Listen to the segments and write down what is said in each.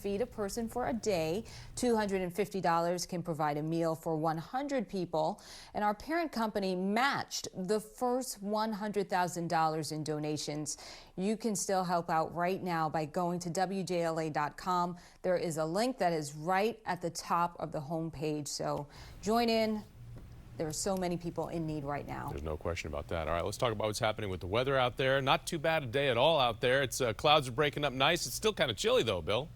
feed a person for a day. $250 can provide a meal for 100 people. And our parent company matched the first $100,000 in donations. You can still help out right now by going to WJLA.com. There is a link that is right at the top of the homepage. So join in. There are so many people in need right now. There's no question about that. All right, let's talk about what's happening with the weather out there. Not too bad a day at all out there. It's clouds are breaking up nice. It's still kind of chilly though, Bill.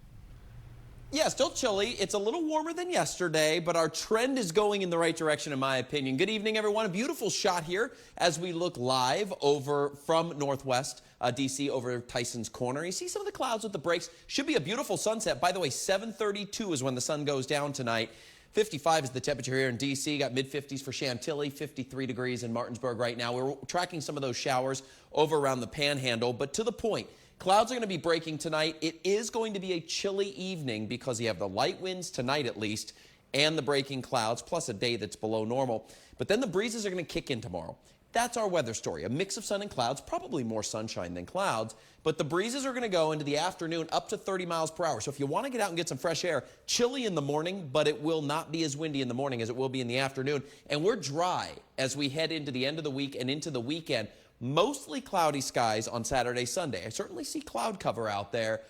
Yeah, still chilly. It's a little warmer than yesterday, but our trend is going in the right direction, in my opinion. Good evening, everyone. A beautiful shot here as we look live over from Northwest D.C. over Tyson's Corner. You see some of the clouds with the breaks. Should be a beautiful sunset. By the way, 7:32 is when the sun goes down tonight. 55 is the temperature here in D.C. Got mid-50s for Chantilly, 53 degrees in Martinsburg right now. We're tracking some of those showers over around the Panhandle, but to the point. Clouds are going to be breaking tonight. It is going to be a chilly evening because you have the light winds tonight at least and the breaking clouds, plus a day that's below normal. But then the breezes are going to kick in tomorrow. That's our weather story. A mix of sun and clouds, probably more sunshine than clouds. But the breezes are going to go into the afternoon up to 30 miles per hour. So if you want to get out and get some fresh air, chilly in the morning, but it will not be as windy in the morning as it will be in the afternoon. And we're dry as we head into the end of the week and into the weekend. Mostly cloudy skies on Saturday, Sunday. I certainly see cloud cover out there,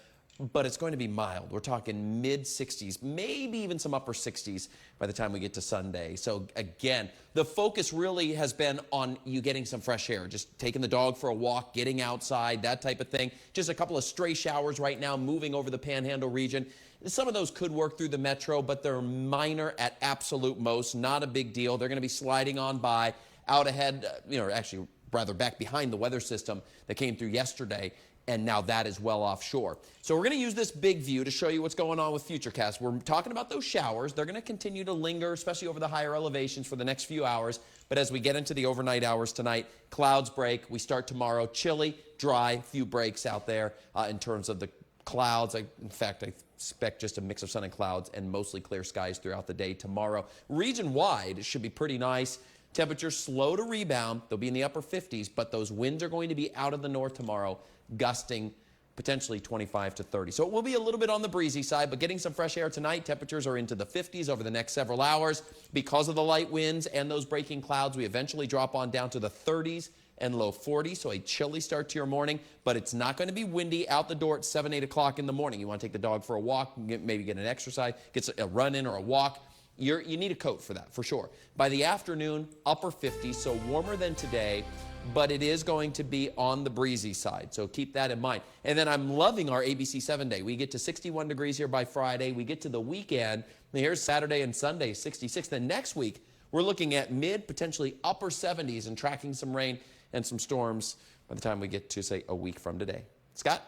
but it's going to be mild. We're talking mid-60s, maybe even some upper 60s by the time we get to Sunday. So again, the focus really has been on you getting some fresh air, just taking the dog for a walk, getting outside, that type of thing. Just a couple of stray showers right now moving over the Panhandle region. Some of those could work through the metro, but they're minor at absolute most, not a big deal. They're going to be sliding on by out ahead, actually rather back behind the weather system that came through yesterday, and now that is well offshore. So we're going to use this big view to show you what's going on with Futurecast. We're talking about those showers. They're going to continue to linger, especially over the higher elevations for the next few hours. But as we get into the overnight hours tonight, clouds break. We start tomorrow chilly, dry, few breaks out there in terms of the clouds. In fact, I expect just a mix of sun and clouds and mostly clear skies throughout the day tomorrow. Region-wide, it should be pretty nice. Temperatures slow to rebound. They'll be in the upper 50s, but those winds are going to be out of the north tomorrow, gusting potentially 25 to 30. So it will be a little bit on the breezy side, but getting some fresh air tonight. Temperatures are into the 50s over the next several hours. Because of the light winds and those breaking clouds, we eventually drop on down to the 30s and low 40s, so a chilly start to your morning, but it's not going to be windy out the door at 7, 8 o'clock in the morning. You want to take the dog for a walk, maybe get an exercise, get a run in or a walk. You need a coat for that, for sure. By the afternoon, upper 50s, so warmer than today, but it is going to be on the breezy side, so keep that in mind. And then I'm loving our ABC 7-day. We get to 61 degrees here by Friday. We get to the weekend. Here's Saturday and Sunday, 66. Then next week, we're looking at mid, potentially upper 70s and tracking some rain and some storms by the time we get to, say, a week from today. Scott?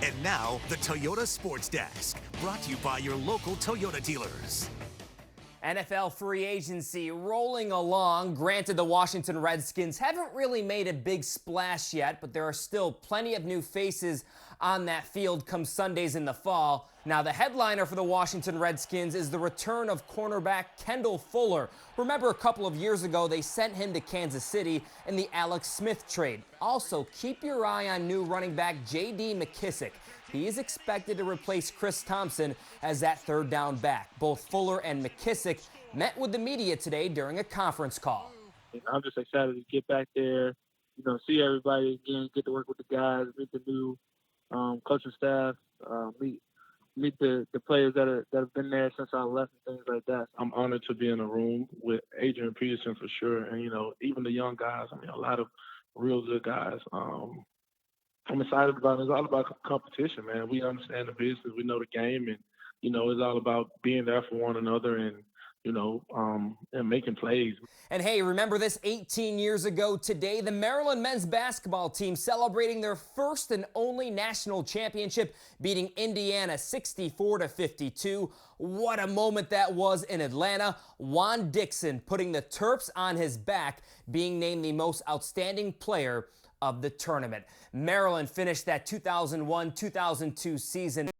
And now, the Toyota Sports Desk, brought to you by your local Toyota dealers. NFL free agency rolling along. Granted, the Washington Redskins haven't really made a big splash yet, but there are still plenty of new faces on that field come Sundays in the fall. Now, the headliner for the Washington Redskins is the return of cornerback Kendall Fuller. Remember, a couple of years ago, they sent him to Kansas City in the Alex Smith trade. Also, keep your eye on new running back J.D. McKissick. He is expected to replace Chris Thompson as that third down back. Both Fuller and McKissick met with the media today during a conference call. I'm just excited to get back there, see everybody again, get to work with the guys, meet the new coaching staff, meet the players that have been there since I left and things like that. I'm honored to be in a room with Adrian Peterson for sure, and even the young guys. A lot of real good guys. I'm excited about it. It's all about competition, man. We understand the business, we know the game, and it's all about being there for one another and and making plays. And hey, remember this 18 years ago today, the Maryland men's basketball team celebrating their first and only national championship, beating Indiana 64-52. What a moment that was in Atlanta. Juan Dixon putting the Terps on his back, being named the most outstanding player of the tournament. Maryland finished that 2001-2002 season